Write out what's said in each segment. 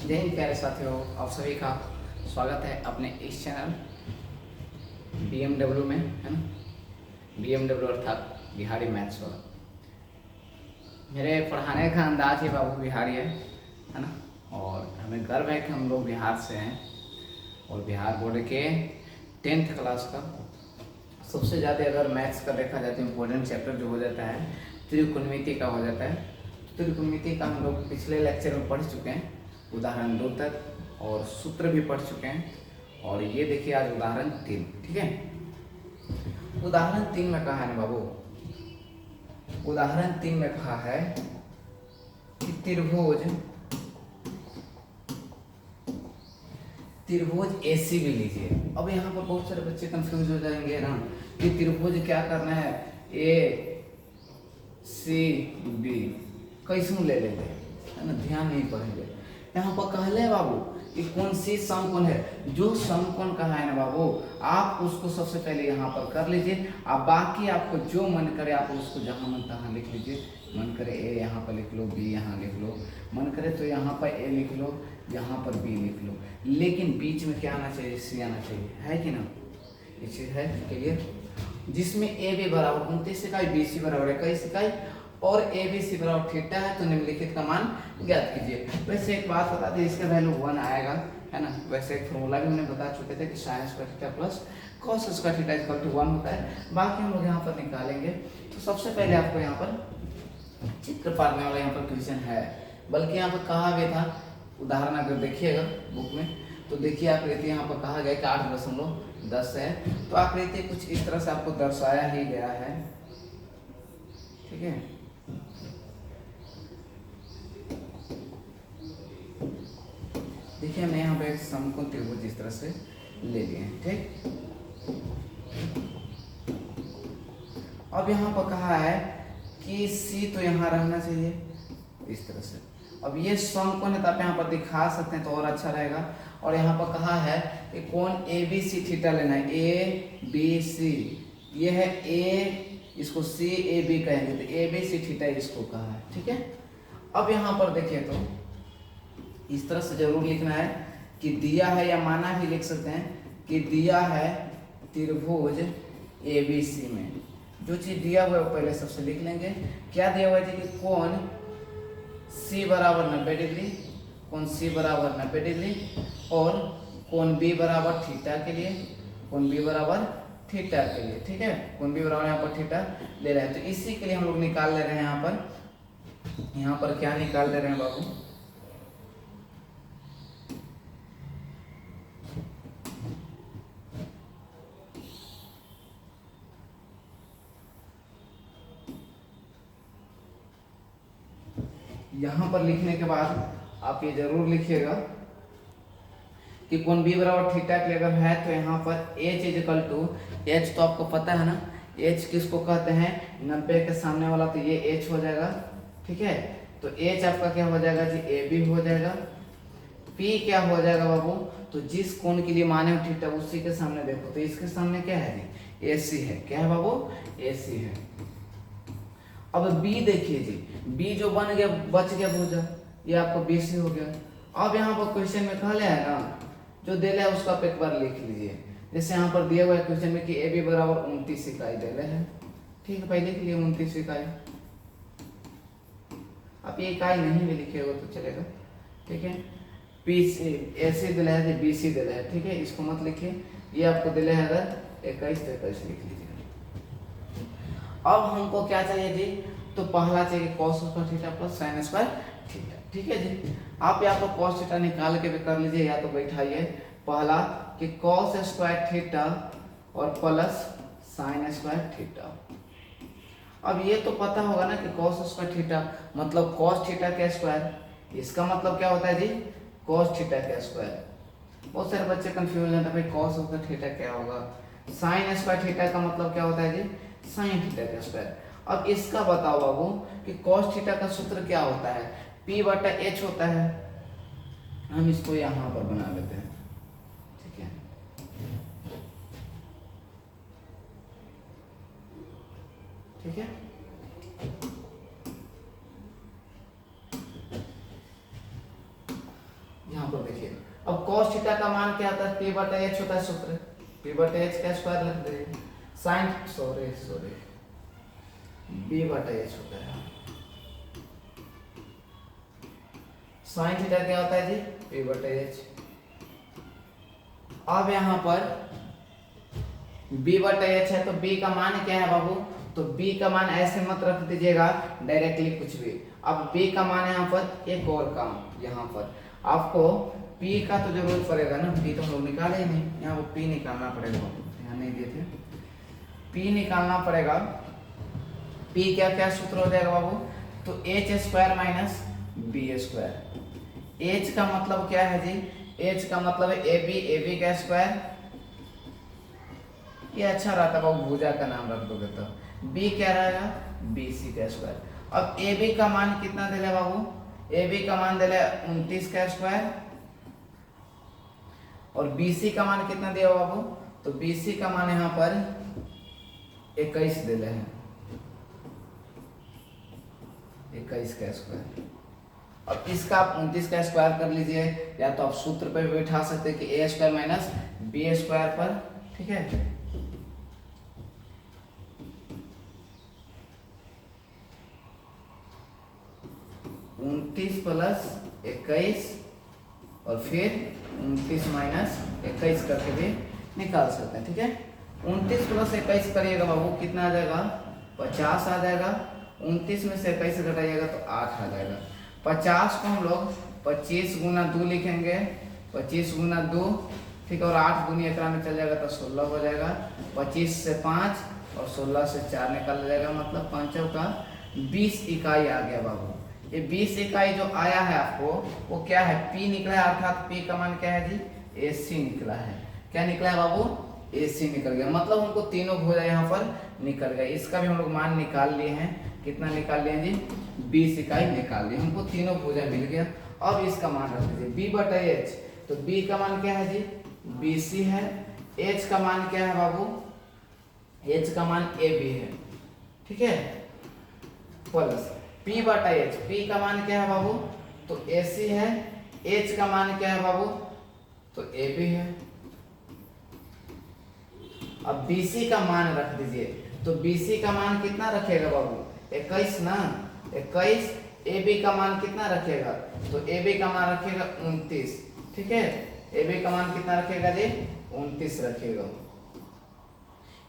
जय हिंद प्यारे साथियों, आप सभी का स्वागत है अपने इस चैनल BMW में, है ना। BMW अर्थात बिहारी मैथ्स वाला। मेरे पढ़ाने का अंदाज ही बाबू बिहारी है ना। और हमें गर्व है कि हम लोग बिहार से हैं और बिहार बोर्ड के 10th क्लास का सबसे ज़्यादा अगर मैथ्स का देखा जाए तो इम्पोर्टेंट चैप्टर जो हो जाता है त्रिकोणमिति का हो जाता है। त्रिकोणमिति का हम लोग पिछले लेक्चर में पढ़ चुके हैं, उदाहरण 2 तक, और सूत्र भी पढ़ चुके हैं। और ये देखिए आज उदाहरण 3, ठीक है। उदाहरण 3 में कहा है ना बाबू, उदाहरण 3 में कहा है कि त्रिभुज AC भी लीजिए। अब यहाँ पर बहुत सारे बच्चे कंफ्यूज हो जाएंगे ना कि त्रिभुज क्या करना है, ACB कैसे ले लेते हैं, है ना। ध्यान नहीं पड़ेंगे। यहाँ पर कहले बाबू कि कौन सी समकोण है, जो समकोण कहा है ना बाबू, आप उसको सबसे पहले यहाँ पर कर लीजिए। अब बाकी आपको जो मन करे आप उसको जहाँ मन तहाँ लिख लीजिए। मन करे A यहाँ पर लिख लो, B यहाँ लिख लो, मन करे तो यहाँ पर A लिख लो, यहाँ पर B लिख लो, लेकिन बीच में क्या आना चाहिए, C आना चाहिए, है कि ना। ये चीज है क्लियर। जिसमें AB बराबर 29 इकाई, BC बराबर 21 इकाई और ABC बराबर थीटा है, तो निम्नलिखित का मान ज्ञात कीजिए। वैसे एक बात बता दें, इसका वैल्यू 1 आएगा, है ना। वैसे एक फॉर्मूला भी हमने बता चुके थे कि sin square theta plus cos square theta equal to 1 होता है। बाकी हम लोग यहाँ पर निकालेंगे। तो सबसे पहले आपको यहाँ पर चित्र पारने वाला यहाँ पर क्वेश्चन है, बल्कि यहाँ पर कहा गया था, उदाहरण अगर देखिएगा बुक में तो देखिए आकृति यहाँ पर कहा गया कि 8.10 है। तो आकृति कुछ इस तरह से आपको दर्शाया ही गया है, ठीक है। देखिए हमने यहाँ पे समकोण त्रिभुज इस तरह से ले लिए हैं, ठीक। अब यहाँ पर कहा है कि C तो यहाँ रहना चाहिए इस तरह से। अब ये समकोण है तो आप यहाँ पर दिखा सकते हैं तो और अच्छा रहेगा। और यहाँ पर कहा है कि कोण ABC थीटा लेना है, ABC, ये है A, इसको CAB कहेंगे, तो ABC थीटा इसको कहा है, ठीक है। अब यहाँ पर देखिए तो इस तरह से जरूर लिखना है कि दिया है, या माना भी लिख सकते हैं कि दिया है त्रिभुज ABC में। जो चीज दिया हुआ है वो पहले सबसे लिख लेंगे। क्या दिया हुआ है कि कोण C बराबर 90 डिग्री, कोण C बराबर 90 डिग्री, और कोण B बराबर थीटा के लिए, कोण B बराबर थीटा के लिए, ठीक है। कोण B बराबर यहाँ पर थीटा ले रहे हैं, तो इसी के लिए हम लोग निकाल ले रहे हैं। यहाँ पर क्या निकाल ले रहे हैं बाबू, यहाँ पर लिखने के बाद आप ये जरूर लिखिएगा कि कोण B बराबर थीटा के लिए अगर है तो यहाँ पर H is equal to, H तो आपको पता है ना, H किसको कहते हैं, 90 के सामने वाला, तो ये H हो जाएगा, ठीक है। तो H आपका क्या हो जाएगा जी, AB हो जाएगा। P क्या हो जाएगा बाबू, तो जिस कोण के लिए माने हो थीटा उसी के सामने देखो, तो इसके सामने क्या है जी, AC है। क्या है बाबू, AC है। अब B देखिए जी, B जो बन गया, बच गया भुजा, ये आपका BC हो गया। अब यहाँ पर क्वेश्चन में कहा है ना, जो दे है उसका आप एक बार लिख लीजिए। जैसे यहाँ पर दिया हुआ है क्वेश्चन में कि AB बराबर 29 इकाई दे है, ठीक है। पहले के लिए 29 इकाई, आप ये इकाई नहीं भी लिखेगा तो चलेगा, ठीक है। BC ऐसे दिला है, BC दिला है, ठीक है, इसको मत लिखिए। ये आपको दिला है अगर 21 तो 21 लिख लीजिए। अब हमको क्या चाहिए जी, तो पहला चाहिए cos square theta plus sin square theta, ठीक है जी। आप या तो cos थीटा निकाल के भी कर लीजिए, या तो बैठाइए पहला कि cos स्क्वायर थीटा और प्लस sin स्क्वायर थीटा। अब ये तो पता होगा ना कि cos स्क्वायर थीटा मतलब cos थीटा का स्क्वायर, इसका मतलब क्या होता है जी, cos थीटा का स्क्वायर। बहुत सारे बच्चे कंफ्यूज हैं भाई cos स्क्वायर थीटा क्या होगा, sin स्क्वायर थीटा का मतलब क्या होता है जी, sin थीटा का स्क्वायर। अब इसका बताओ बाबू कि cos थीटा का सूत्र क्या होता है, P बटा H होता है। हम इसको यहाँ पर बना लेते हैं, ठीक है। ठीक है, यहाँ cos थीटा का मान क्या होता है, p बटा h होता है सूत्र, p बटा h का स्क्वायर लिख दे, sin सॉरी b बटा h होता है, sin थीटा क्या होता है जी, p बटा h। अब यहाँ पर b बटा h है तो b का मान क्या है बाबू, तो b का मान ऐसे मत रख दीजिएगा डायरेक्टली कुछ भी। अब b का मान यहाँ पर एक और काम, यहाँ पर आपको p का तो जरूरत पड़ेगा ना, p तो हम लोग निकाले ही नहीं, यहाँ पर p निकालना पड़ेगा, यहाँ नहीं दिए थे, p निकालना पड़ेगा। p क्या क्या सूत्र हो जाएगा बाबू, तो h square minus b square. h का मतलब क्या है जी, h का मतलब है ab का स्क्वायर, ये अच्छा रहता बाबू, भुजा का नाम रख दोगे तो। b क्या रहेगा, bc का स्क्वायर। अब ab का मान कितना दे बाबू, ab का मान दे 29 का स्क्वायर, और bc का मान कितना दिया बाबू, तो bc का मान यहाँ पर 21 दे हैं, 21 का स्क्वायर। अब इसका आप 29 का स्क्वायर कर लीजिए, या तो आप सूत्र पे भी बैठा सकते हैं कि ए स्क्वायर माइनस बी स्क्वायर पर, ठीक है। उनतीस प्लस 21 और फिर 29 माइनस 21 करके भी निकाल सकते हैं, ठीक है। 29 प्लस 21 करिएगा बाबू, कितना आ जाएगा, 50 आ जाएगा। 29 में से 21 घटाइएगा तो 8 आ जाएगा। 50 को हम लोग 25 गुना 2 लिखेंगे, 25 गुना 2, ठीक है, और 8 गुनी एकरा में चल जाएगा तो 16 हो जाएगा। 25 से 5 और 16 से 4 निकाल जाएगा, मतलब 5 का 20 इकाई आ गया बाबू। ये 20 इकाई जो आया है आपको वो क्या है, P निकला है, अर्थात P का मान क्या है जी, AC निकला है। क्या निकला है बाबू, AC निकल गया, मतलब हमको तीनों भुजा यहाँ पर निकल गया। इसका भी हम लोग मान निकाल लिए हैं, कितना निकाल लिए जी, 20 इकाई निकाल लिए, हमको तीनों भुजा मिल गया। अब इसका मान रख दीजिए b बटा h, तो b का मान क्या है जी, BC है। h का मान क्या है बाबू, h का मान AB है, ठीक है, प्लस p बटा h, p का मान क्या है बाबू, तो AC है। h का मान क्या है बाबू, तो AB है। अब BC का मान रख दीजिए, तो BC का मान कितना रखेगा बाबू, 21 ना, 21। AB का मान कितना रखेगा, तो AB का मान रखेगा 29, ठीक है। AB का मान कितना रखेगा जी, 29 रखेगा।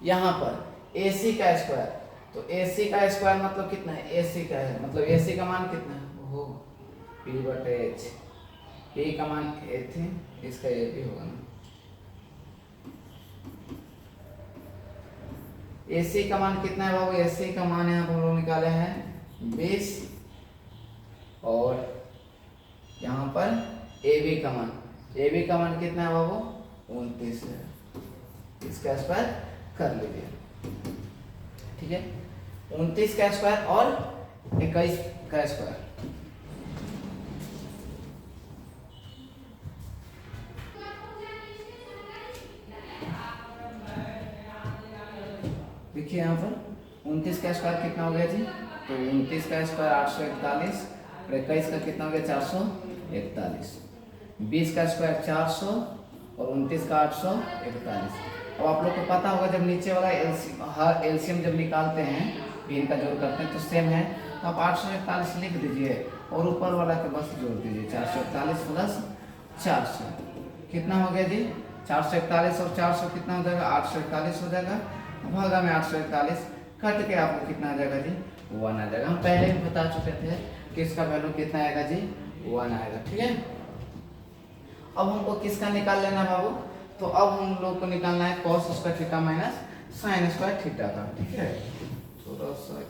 यहाँ पर AC का स्क्वायर, तो AC का स्क्वायर मतलब कितना है, AC का है, मतलब AC का मान कितना है, वो P बटे H, P का मान A थे, इसका A भी होगा ना। AC का मान कितना है बाबू, AC का मान यहाँ पर हम लोग निकाले हैं 20, और यहाँ पर AB का मान, AB का मान कितना है बाबू, 29 है। इसका स्क्वायर कर लीजिए, ठीक है। 29 का स्क्वायर और 21 का स्क्वायर, देखिए यहाँ पर 29 का स्क्वायर कितना हो गया जी, तो 29 का स्क्वायर 841, और 21 का कितना हो गया 441, 20 का स्क्वायर 400 और 29 का 841। अब आप लोग को पता होगा जब नीचे वाला एलसीएम जब निकालते हैं, भी इनका जोड़ करते हैं तो सेम है, तो आप 841 लिख दीजिए और ऊपर वाला के बस जोड़ दीजिए, 441 प्लस 400 कितना हो गया जी, 441 और 400 कितना हो जाएगा, 841 हो जाएगा। भागा में 841 कट के आपको कितना आ जाएगा जी, 1 आ जाएगा। हम पहले भी बता चुके थे कि इसका वैल्यू कितना आएगा जी, 1 आएगा, ठीक है। अब हमको किसका निकाल लेना बाबू, तो अब हम लोग को निकालना है cos square theta minus sin square theta का, ठीक है। थोड़ा सा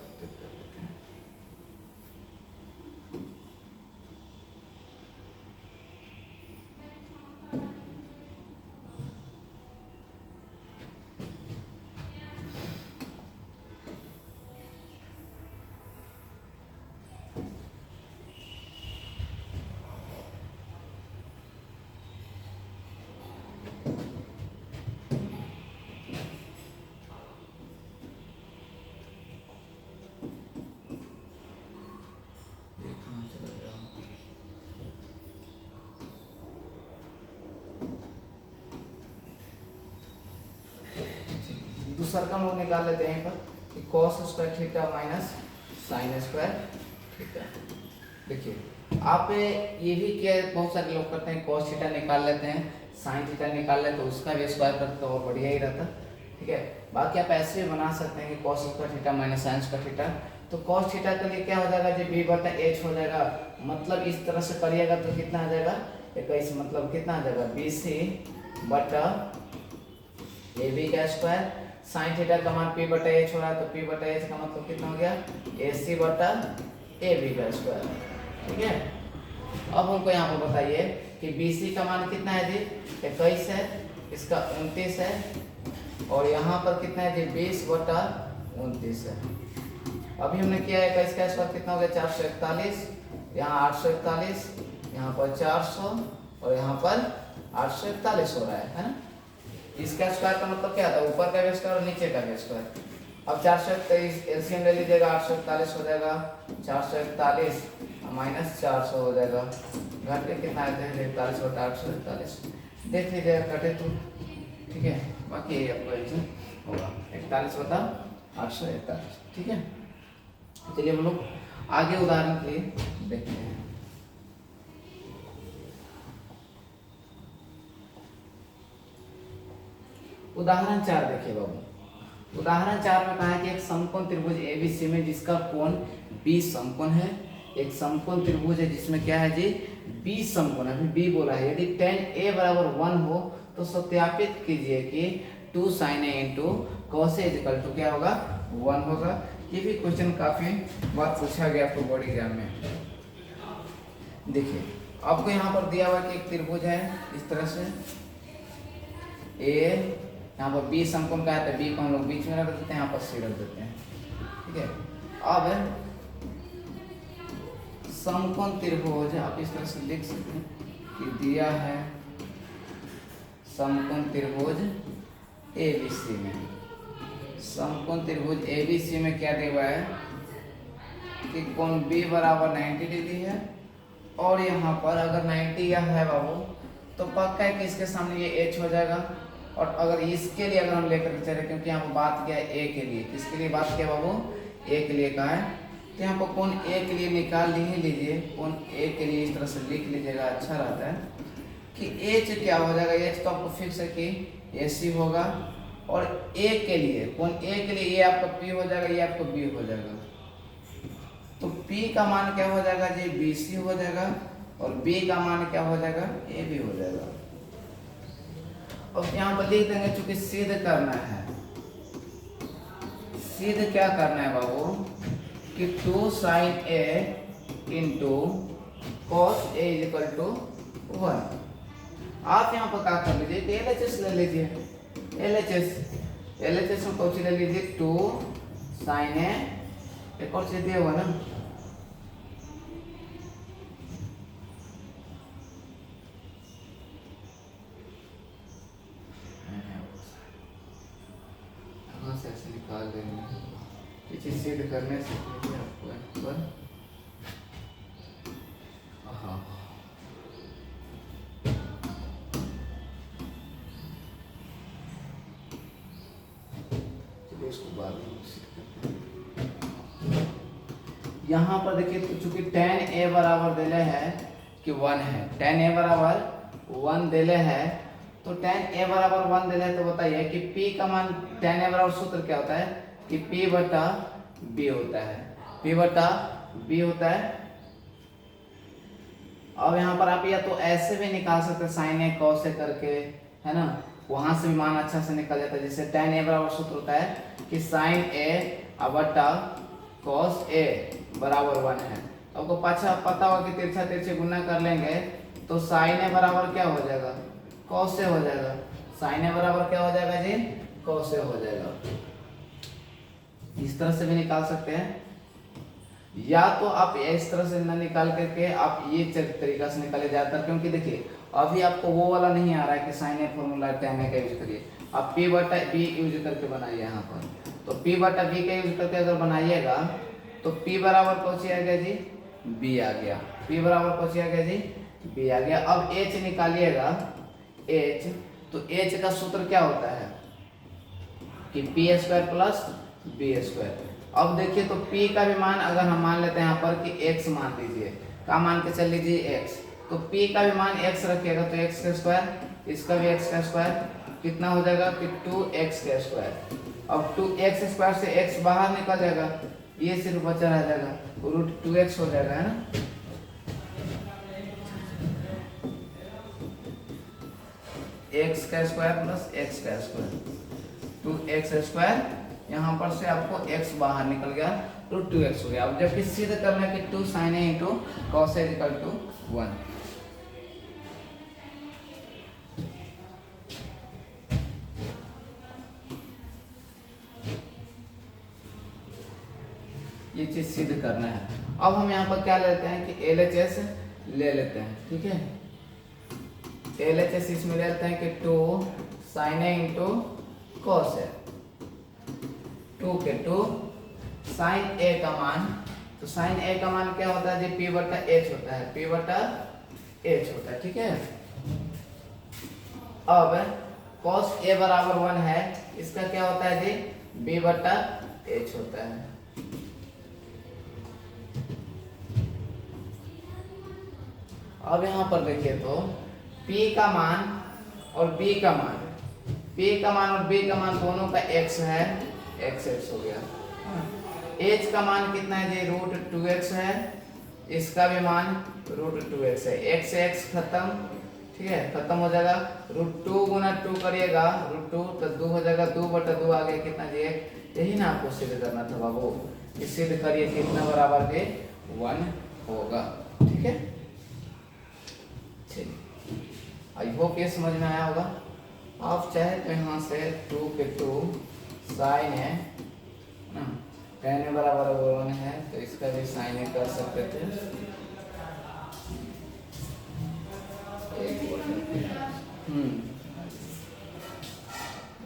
सर्कम लोग निकाल लेते हैं यहाँ पर कि cos square theta minus sine square theta. देखिए आप ये भी क्या बहुत सारे लोग करते हैं, कॉस थीटा निकाल लेते हैं, साइन थीटा निकाल लेते हैं, तो उसका भी स्क्वायर करते तो और बढ़िया ही रहता। ठीक है, बाकी आप ऐसे भी बना सकते हैं कि cos square theta minus sine square theta. तो कॉस थीटा के लिए क्या हो जाएगा जी, बी बटा एच हो जाएगा। मतलब इस तरह से करिएगा तो कितना आ जाएगा 21, मतलब कितना आ जाएगा बी सी बटा ए बी का स्क्वायर। साइन थीटा का मान पी बटा एच हो रहा है, तो पी बटा एच का मतलब कितना हो गया ए सी बटा ए बी का स्क्वायर। ठीक है, अब हमको यहाँ पर बताइए कि बी सी का मान कितना है जी 21 है, इसका 29 है, और यहाँ पर कितना है जी 20 बटा 29 है। अभी हमने किया है 21 का स्क्वायर कितना हो गया 441, यहाँ 841, यहाँ पर 400 और यहाँ पर 841 हो रहा है ना। इसका स्क्वायर का मतलब क्या था, ऊपर का भी स्क्वायर और नीचे का भी स्क्वायर। अब 441 एलसीएम ले लीजिएगा, 841 हो जाएगा, 441 माइनस 400 हो जाएगा, घट के कितना आता है 41 बटा 841। देख लीजिएगा कटे तो ठीक है, बाकी आपको आंसर होगा 41 बटा 841। ठीक है, चलिए हम लोग आगे उदाहरण के लिए देखते हैं। उदाहरण 4 देखिए बाबू, उदाहरण 4 में कहा है कि एक समकोण त्रिभुज एबीसी में जिसका कोण 20 समकोण है। एक समकोण त्रिभुज है जिसमें क्या है जी 20 समकोण, अभी बी बोला है। यदि tan a बराबर 1 हो तो सत्यापित कीजिए कि 2 sin a into cos a equal to क्या होगा 1 होगा। ये भी क्वेश्चन काफी बार पूछा गया आपको बोर्ड एग्जाम में। देखिए आपको यहाँ पर दिया हुआ कि एक त्रिभुज है इस तरह से a, यहाँ पर बी समकोण का है तो बी को हम लोग बीच में रख देते हैं, यहाँ पर सी रख देते हैं। ठीक है, अब समकोण त्रिभुज आप इस तरह से लिख सकते हैं कि दिया है समकोण त्रिभुज एबीसी में, समकोण त्रिभुज एबीसी में क्या दिया हुआ है कि कोण बी बराबर 90 डिग्री है, और यहाँ पर अगर 90 या है बाबू तो पक्का है कि इसके सामने ये एच हो जाएगा। और अगर इसके लिए अगर हम लेकर के चले, क्योंकि यहाँ पर बात किया है ए के लिए, किसके लिए बात किया बाबू ए के लिए कहा है, तो यहाँ पर कोण ए के लिए निकाल ही लीजिए। कोण ए के लिए इस तरह से लिख लीजिएगा, अच्छा रहता है कि एच क्या हो जाएगा, एच तो आपको फिक्स है कि ए सी होगा, और ए के लिए कोण ए के लिए ये आपका पी हो जाएगा, ये आपको बी हो जाएगा। तो पी का मान क्या हो जाएगा जी बी सी हो जाएगा, और बी का मान क्या हो जाएगा ए बी हो जाएगा। अब यहाँ पर लिख देंगे चूंकि सिद्ध करना है, सिद्ध क्या करना है बाबू कि 2 sin a into cos a equal to 1। आप यहाँ पर क्या कर लीजिए LHS ले लीजिए, LHS में कौन सी ले लीजिए 2 sin a, एक और चीज दिया हुआ ना से ऐसे निकाल देंगे, ये चीज सिद्ध करने से आपको यहाँ पर हाँ चलिए इसको बाद में सिद्ध करते हैं। यहाँ पर देखिए तो चूंकि tan a बराबर देले है कि 1 है, tan a बराबर 1 देले है, तो tan a बराबर 1 देले है, तो बताइए कि p का मान tan a बराबर सूत्र क्या होता है कि p बटा b होता है, p बटा b होता है। अब यहाँ पर आप या तो ऐसे भी निकाल सकते हैं sin a cos a करके, है ना, वहां से भी मान अच्छा से निकल जाता है। जैसे tan a बराबर सूत्र होता है कि sin a बटा cos a बराबर 1 है। आपको पाछा पता होगा कि तिरछा तिरछे गुना कर लेंगे तो sin a बराबर क्या हो जाएगा cos a हो जाएगा, sin a बराबर क्या हो जाएगा जी cos a हो जाएगा। इस तरह से भी निकाल सकते हैं, या तो आप इस तरह से न निकाल करके आप ये तरीका से निकाले जाता, क्योंकि देखिए अभी आपको वो वाला नहीं आ रहा है कि sin a formula tan a का यूज करिए, आप p बटा b यूज करके बनाइए। यहाँ पर तो p बटा b का यूज करके अगर बनाइएगा तो p बराबर पहुंचे आ गया जी b आ गया, p बराबर पहुंचे आ गया जी b आ गया। अब h निकालिएगा, h तो h का सूत्र क्या होता है कि p square plus b square. अब देखिए तो p का भी मान अगर हम मान लेते हैं यहाँ पर कि x मान लीजिए, क्या मान के चल लीजिए x, तो p का भी मान x रखिएगा तो x का स्क्वायर, इसका भी x का स्क्वायर, कितना हो जाएगा कि 2x का स्क्वायर। अब 2x स्क्वायर से x बाहर निकल जाएगा, ये सिर्फ बचा रह जाएगा, रूट 2x हो जाएगा, है ना। x का स्क्वायर प्लस x का स्क्वायर, 2x स्क्वायर, यहाँ पर से आपको x बाहर निकल गया तो 2x हो गया। अब जबकि सिद्ध करना है कि 2 sin a into cos a equal to 1। ये चीज सिद्ध करना है। अब हम यहाँ पर क्या लेते हैं कि LHS ले लेते हैं, ठीक है। LHS इसमें ले लेते हैं कि 2 sin a into cos a, 2 के 2 sin a का मान, तो sin a का मान क्या होता है जी, p बटा h होता है, p बटा h होता है, ठीक है। अब cos a बराबर 1 है, इसका क्या होता है जी, b बटा h होता है। अब यहाँ पर देखिए तो p का मान और b का मान, p का मान और b का मान दोनों का x है, x हो गया। h का मान कितना है जी, रूट 2x है, इसका भी मान रूट 2x है, x से x खत्म, ठीक है, खत्म हो जाएगा, रूट 2 गुना 2 करिएगा रूट 2 तो 2 हो जाएगा, 2 बटा 2 आ गया कितना जी, यही ना आपको सिद्ध करना था बाबू, सिद्ध करिए कितना बराबर के 1 होगा, ठीक है। आई होप ये समझ में आया होगा। आप चाहे तो यहाँ से 2 के 2 साइन है ना, tan बराबर 1 है तो इसका भी साइन कर सकते थे,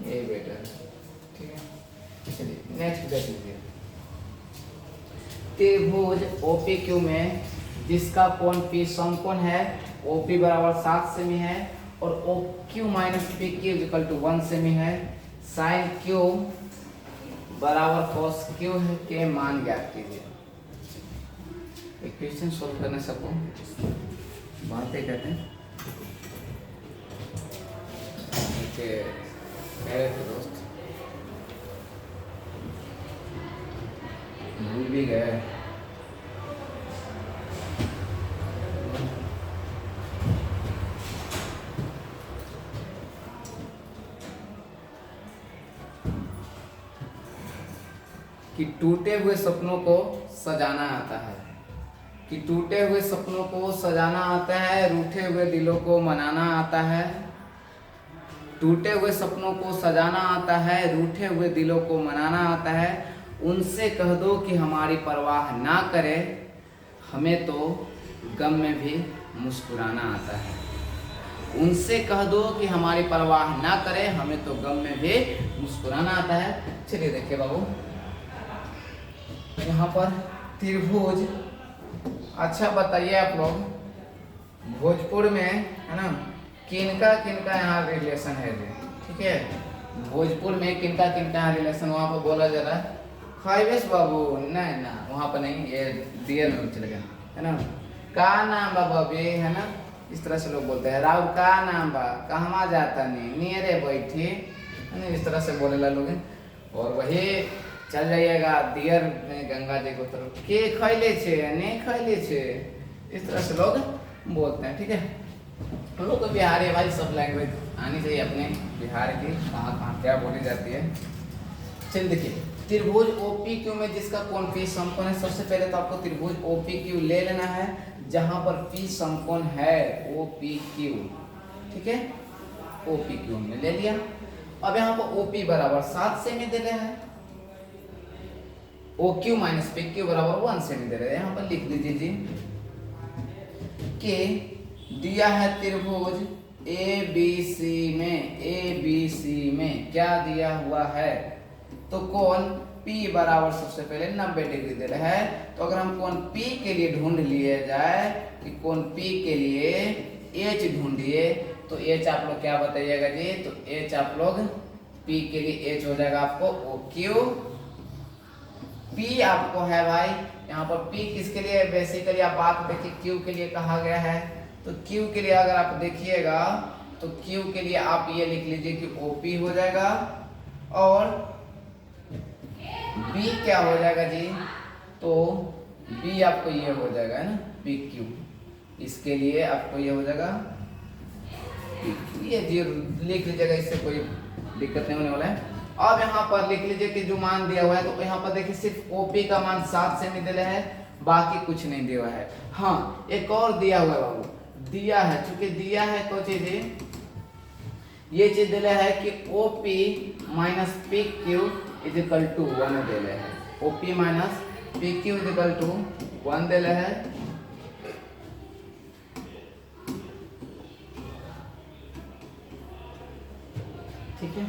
ये बेटर है, ठीक है। चलिए नेक्स्ट देख लीजिए, त्रिभुज OPQ में जिसका कोण P समकोण है, OP बराबर 7 सेमी है और OQ minus PQ equal to 1 सेमी है, साइन Q बराबर cos Q के मान ज्ञात कीजिए। इक्वेशन सोल्व करने सबको बातें कहते हैं, दोस्त भूल भी गए। कि टूटे हुए सपनों को सजाना आता है, कि टूटे हुए सपनों को सजाना आता है, रूठे हुए दिलों को मनाना आता है, टूटे हुए सपनों को सजाना आता है, रूठे हुए दिलों को मनाना आता है, उनसे कह दो कि हमारी परवाह ना करे, हमें तो गम में भी मुस्कुराना आता है। उनसे कह दो कि हमारी परवाह ना करे, हमें तो गम में भी मुस्कुराना आता है। चलिए देखिए बाबू, यहाँ पर त्रिभुज, अच्छा बताइए आप लोग, भोजपुर में है ना किनका किनका यहाँ रिलेशन है जी, ठीक है। भोजपुर में किनका किनका यहाँ रिलेशन, वहाँ पर बोला जा रहा है खाइबेश बाबू, नहीं ना वहाँ पर नहीं, ये दियर में चले गया, है ना। का नाम बा बबी, है ना, इस तरह से लोग बोलते हैं। राव का नाम बा, कहवा जाता नहीं, नियरे बैठी, है ना, इस तरह से बोलेला लोग। और वही चल जाइएगा दियर में गंगा जी को तरफ, के खैले छे नहीं खैले छे, इस तरह से लोग बोलते हैं, ठीक है। हम लोग तो बिहारी है भाई, सब लैंग्वेज आनी चाहिए अपने बिहार की, कहाँ कहाँ क्या बोली जाती है। चलिए देखिए, त्रिभुज OPQ में जिसका कोण P समकोण है, सबसे पहले तो आपको त्रिभुज OPQ ले लेना है जहाँ पर P समकोण है, OPQ, ठीक है। OPQ में ले लिया। अब यहाँ पर OP बराबर 7 सेमी दे रहे हैं, OQ माइनस PQ बराबर 1 सेमी दे रहे हैं। यहाँ पर लिख दीजिए जी कि दिया है त्रिभुज ABC में क्या दिया हुआ है, तो कोण P बराबर सबसे पहले 90 डिग्री दे रहा है। तो अगर हम कोण P के लिए ढूंढ लिए जाए कि कोण P के लिए H ढूंढिए, तो H आप लोग क्या बताइएगा जी, तो H आप लोग पी के लिए एच हो जाएगा आपको ओ क्यू। पी आपको है भाई यहाँ पर पी किसके लिए बेसिकली आप बात देखिए क्यू के लिए कहा गया है, तो क्यू के लिए अगर आप देखिएगा तो क्यू के लिए आप ये लिख लीजिए कि ओपी हो जाएगा और बी क्या हो जाएगा जी, तो बी आपको ये हो जाएगा है ना पी क्यू, इसके लिए आपको ये हो जाएगा पी क्यू, ये जी लिख लीजिएगा, इससे कोई दिक्कत नहीं होने वाला है। अब यहाँ पर लिख लीजिए कि जो मान दिया हुआ है तो यहाँ पर देखिए सिर्फ ओपी का मान 7 सेमी दिया है, बाकी कुछ नहीं दिया हुआ है। हाँ एक और दिया हुआ है बाबू, दिया है, चूंकि दिया है तो चीज ये चीज दिया है कि OP minus P Q is equal to 1 दिया है, OP minus P Q is equal to 1 दिया है। ठीक है,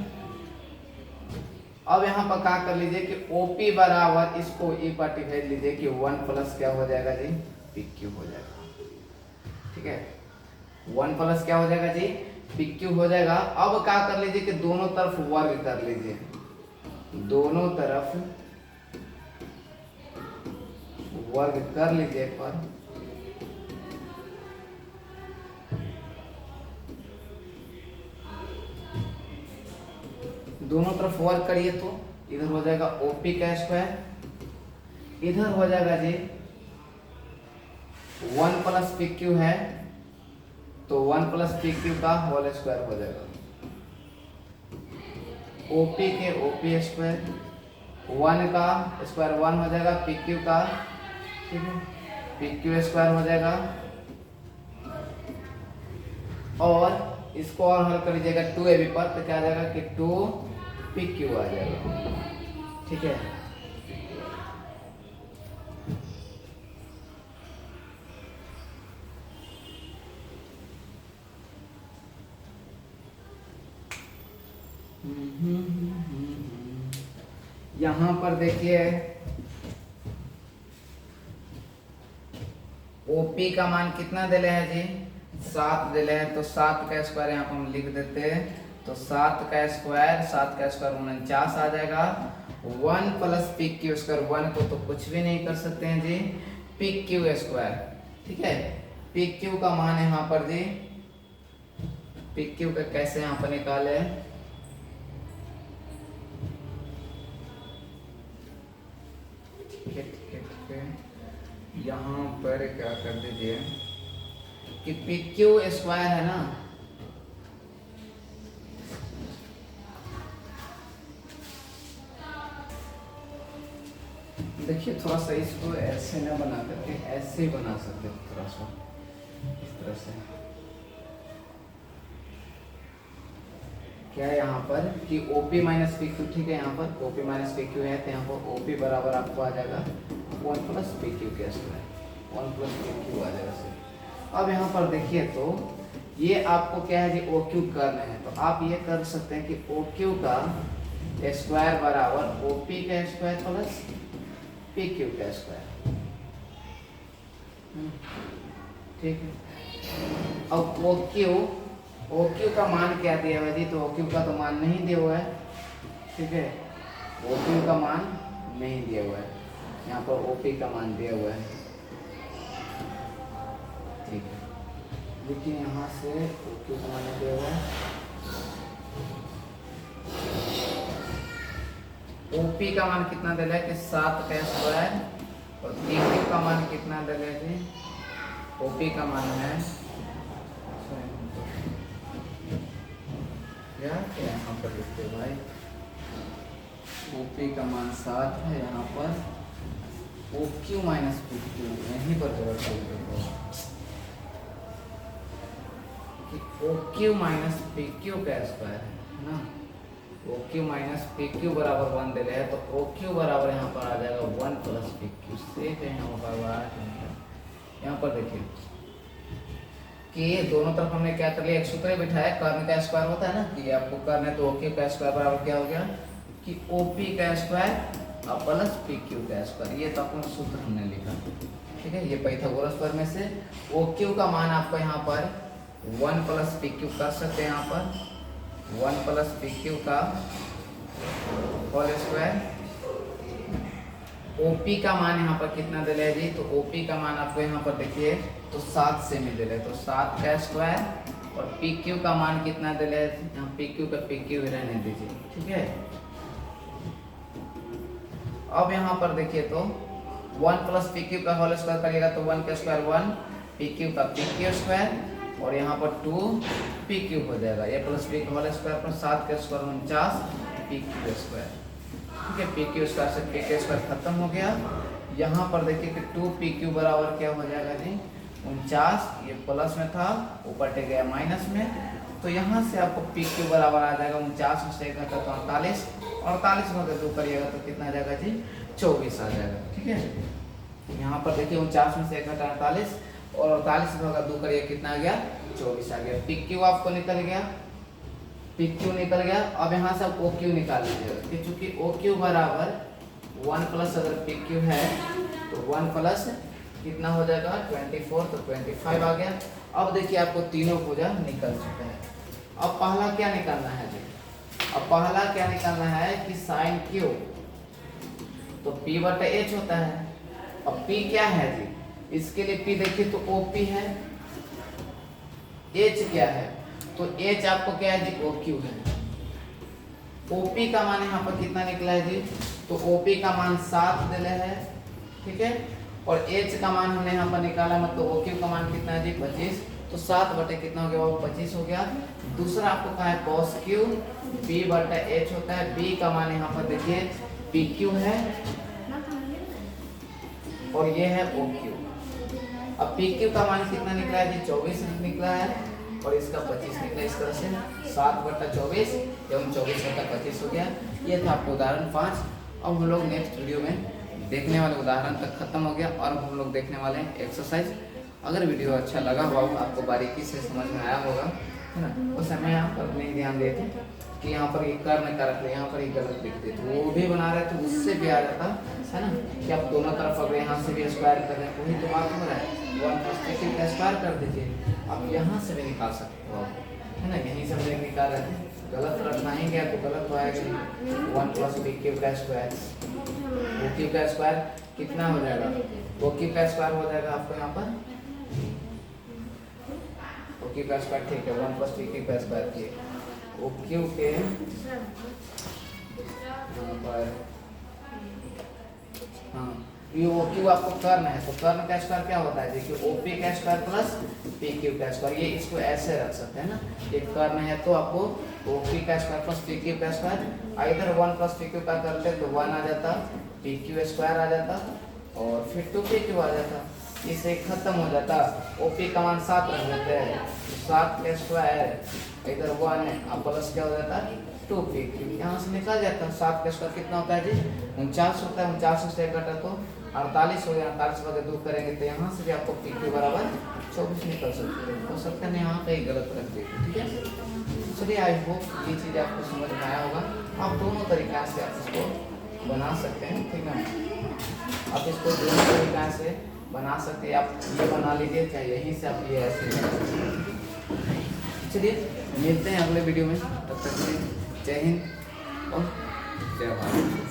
अब यहाँ पर क्या कर लीजिए कि OP बराबर इसको ई पार्टी भेज लीजिए कि 1 प्लस क्या हो जाएगा जी PQ हो जाएगा। ठीक है 1 प्लस क्या हो जाएगा जी PQ हो जाएगा। अब क्या कर लीजिए कि दोनों तरफ वर्ग कर लीजिए, दोनों तरफ वर्ग कर लीजिए पर दोनों तरफ वर्क करिए तो इधर हो जाएगा ओपी का स्क्वायर, इधर हो जाएगा जी 1 प्लस पी क्यू है तो 1 प्लस पी क्यू का होल स्क्वायर हो जाएगा, ओपी के ओपी स्क्वायर 1 का स्क्वायर 1 हो जाएगा, पी क्यू का ठीक है पी क्यू स्क्वायर हो जाएगा और इसको और हल कर लीजिएगा 2ab पर तो क्या आ जाएगा कि 2 पी क्यू आ जाएगा। ठीक है यहां पर देखिए ओपी का मान कितना दिले है जी 7 दिले हैं, तो 7 का स्क्वायर यहाँ पर हम लिख देते हैं, तो 7 का स्क्वायर 49 आ जाएगा। 1 प्लस पी क्यू स्क्वायर 1 को तो कुछ भी नहीं कर सकते हैं जी पी क्यू स्क्वायर। ठीक है पी क्यू का मान है यहाँ पर जी, पी क्यू का कैसे यहाँ पर निकाले, ठीक है यहाँ पर क्या कर दीजिए कि पी क्यू स्क्वायर है ना, देखिए थोड़ा सा इसको ऐसे ना बना करके ऐसे ही बना सकते थोड़ा सा इस तरह से, क्या है यहाँ पर कि OP माइनस पी क्यू, ठीक है यहाँ पर OP माइनस पी क्यू है तो यहाँ पर OP बराबर आपको आ जाएगा 1 प्लस पी क्यू के स्क्वायर, 1 प्लस पी क्यू आ जाएगा सर। अब यहाँ पर देखिए तो ये आपको क्या है जी OQ करना है, तो आप ये कर सकते हैं कि OQ का स्क्वायर बराबर OP का स्क्वायर प्लस PQ का स्क्वायर। ठीक है अब OQ का मान क्या दिया हुआ है जी, तो OQ का तो मान नहीं दिया हुआ है। ठीक है OQ का मान नहीं दिया हुआ है, यहाँ पर OP का मान दिया हुआ है। ठीक है देखिए यहाँ से OQ का मान दिया हुआ है, OP का मान कितना दिया है कि 7 का स्क्वायर और PQ का मान कितना दिया है, OP का मान है क्या यहाँ पर लिखते भाई, OP का मान 7 है, यहाँ पर OQ माइनस PQ यहीं पर जरूरत है कि OQ माइनस PQ का स्क्वायर है ना, OQ माइनस PQ बराबर 1 दे रहे हैं तो OQ बराबर यहाँ पर आ जाएगा 1 प्लस PQ से यहाँ पर यहाँ पर देखिए कि दोनों तरफ हमने क्या कर लिया एक सूत्र बिठाया, कर्ण का स्क्वायर होता है ना कि आपको कर्ण है तो OQ का स्क्वायर बराबर क्या हो गया कि OP का स्क्वायर और प्लस PQ का स्क्वायर, ये तो अपन सूत्र हमने लिखा। ठीक है ये पाइथागोरस प्रमेय से OQ का मान आपको यहाँ पर 1 प्लस PQ कर सकते हैं यहाँ पर, 1 प्लस पी क्यू का होल स्क्वायर। ओपी का मान यहाँ पर कितना दिले है जी, तो ओपी का मान आपको यहाँ पर देखिए तो 7 से में दिले, तो 7 का स्क्वायर। और पी क्यू का मान कितना दिले है, यहाँ पी क्यू का पी क्यू रहने दीजिए, ठीक है। अब यहाँ पर देखिए तो 1 प्लस पी क्यू का होल स्क्वायर करिएगा तो 1 का स्क्वायर 1, पी क्यू का पी क्यू स्क्वायर, और यहाँ पर 2 पी क्यू हो जाएगा। ए प्लस बी का होल स्क्वायर पर 7 का स्क्वायर 49 पी क्यू स्क्वायर, ठीक है। पी क्यू स्क्वायर से पी क्यू स्क्वायर खत्म हो गया। यहाँ पर देखिए कि 2 पी क्यू बराबर क्या हो जाएगा जी, 49, ये प्लस में था ऊपर टेक गया माइनस में, तो यहाँ से आपको पी क्यू बराबर आ जाएगा 49 से 1 घटा तो 48, 48 में अगर 2 करिएगा तो कितना आ जाएगा जी, 24 आ जाएगा, ठीक है। यहाँ पर देखिए 49 में से 1 घटा 48, और 48 में अगर 2 करिए कितना आ गया, 24 आ गया। पी क्यू आपको निकल गया, पी क्यू निकल गया। अब यहाँ से आप ओ क्यू निकाल लीजिएगा, कि चूंकि ओ क्यू बराबर 1 प्लस अगर पी क्यू है तो 1 प्लस कितना हो जाएगा 24, तो 25 आ गया। अब देखिए आपको तीनों भुजा निकल चुका है। अब पहला क्या निकालना है जी, अब पहला क्या निकालना है कि साइन क्यू, तो P बटा H होता है। अब P क्या है जी, इसके लिए P देखिए तो OP है, H क्या है, तो H आपको क्या है जी, OQ है। OP का मान यहाँ पर कितना निकला है जी, तो OP का मान 7 दिले है, ठीक है। और H का मान हमने यहाँ पर निकाला, मतलब OQ का मान कितना है जी, 25, तो 7 बटे कितना हो गया, वो 25 हो गया। दूसरा आपको कहा है cos Q, B बटा H होता है। B का मान यहाँ पर देखिए PQ है, और ये है OQ। अब PQ का मान कितना निकला है जी, 24 निकला है, और इसका 25 निकला। इस तरह से 7 बटा 24 एवं 24 बटा 25 हो गया। ये था आपको उदाहरण 5। अब हम लोग नेक्स्ट वीडियो में देखने वाले उदाहरण तक खत्म हो गया, और हम लोग देखने वाले हैं एक्सरसाइज। अगर वीडियो अच्छा लगा हुआ, आपको बारीकी से समझ में आया होगा, है ना, उस समय यहाँ पर नहीं ध्यान देते कि यहाँ पर ये कर्ण का रख ले, यहाँ पर ये गलत लिख देते, वो भी बना रहे तो उससे भी आ जाता है ना, कि आप दोनों तरफ अगर यहाँ से भी स्क्वायर कर रहे हैं, वही तो बात हो रहा है, 1 प्लस पी क्यू का स्क्वायर कर दीजिए। आप यहाँ से भी निकाल सकते हो, है ना, यहीं से हम लोग निकाल रहे थे, गलत रखना ही गया तो गलत तो आएगा। 1 प्लस पी क्यू का स्क्वायर, ओ क्यू का स्क्वायर कितना हो जाएगा, ओ क्यू का स्क्वायर हो जाएगा आपको यहाँ पर ओ क्यू का स्क्वायर, ठीक है। 1 प्लस पी क्यू का स्क्वायर किए ओ क्यू के यहाँ पर, हाँ, ये ओ क्यू आपको कर्ण है, तो कर्ण का स्क्वायर क्या होता है, देखिए ओ पी का स्क्वायर प्लस पी क्यू का स्क्वायर, ये इसको ऐसे रख सकते हैं ना, ये कर्ण है तो आपको ओ पी का स्क्वायर प्लस पी क्यू का स्क्वायर, इधर 1 प्लस पी क्यू का करते तो 1 आ जाता, पी क्यू स्क्वायर आ जाता, और फिर 2 पी क्यू आ जाता, इसे खत्म हो जाता। ओपी का मान 7 रख देते हैं, 7 का स्क्वायर इधर 1 है, अब प्लस क्या हो जाता है 2 पी क्यू, यहाँ से निकल जाता है। 7 का स्क्वायर कितना होता है जी, 49 होता है, 49 से 1 घटा तो 48 हो गया, 48 बटे 2 करेंगे तो यहाँ से भी आपको पी क्यू बराबर 24 निकल सकते हो सकता है, यहाँ पे गलत रख देते, ठीक है। चलिए आई होप ये चीज़ आपको समझ में आया होगा। आप दोनों तरीक़ा से आप इसको बना सकते हैं, ठीक है, आप इसको दोनों तरीक़ा से बना सकते हैं। आप ये बना लीजिए, चाहे यहीं से आप ये ऐसे। चलिए मिलते हैं अगले वीडियो में, तब तक के लिए जय हिंद और जय भारत।